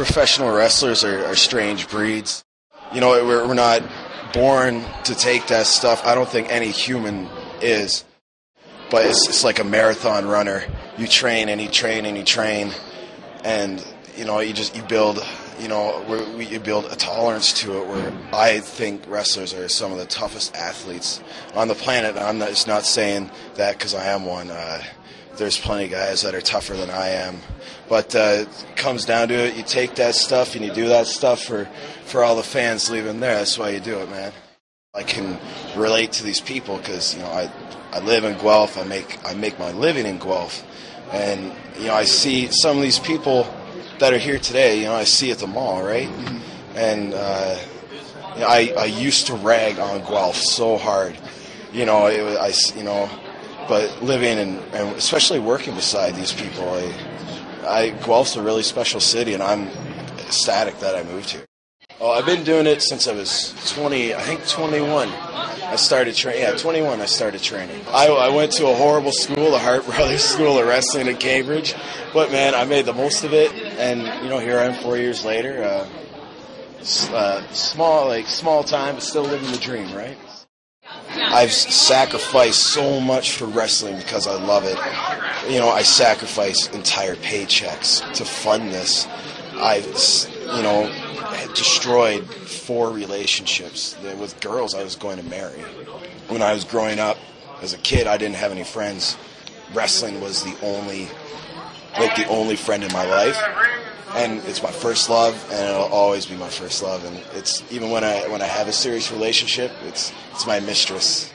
professional wrestlers are strange breeds. You know, we're not born to take that stuff. I don't think any human is. But it's like a marathon runner. You train and you train and you train, and you know you build. You know, you build a tolerance to it. Where I think wrestlers are some of the toughest athletes on the planet. I'm just not saying that because I am one. There's plenty of guys that are tougher than I am. But it comes down to it. You take that stuff and you do that stuff for all the fans leaving there. That's why you do it, man. I can relate to these people because, you know, I live in Guelph. I make my living in Guelph. And, you know, I see some of these people that are here today, you know, I see at the mall, right? Mm-hmm. And you know, I used to rag on Guelph so hard. You know, but living and especially working beside these people, Guelph's a really special city, and I'm ecstatic that I moved here. Oh, I've been doing it since I was 21. I started training. Yeah, 21 I started training. I went to a horrible school, the Hart Brothers School of Wrestling in Cambridge, but man, I made the most of it, and you know, here I am 4 years later. Small time, but still living the dream, right? I've sacrificed so much for wrestling because I love it. You know, I sacrifice entire paychecks to fund this. I've, you know, destroyed 4 relationships with girls I was going to marry. When I was growing up as a kid, I didn't have any friends. Wrestling was the only friend in my life, and it's my first love, and it'll always be my first love. And it's even when I have a serious relationship, it's my mistress.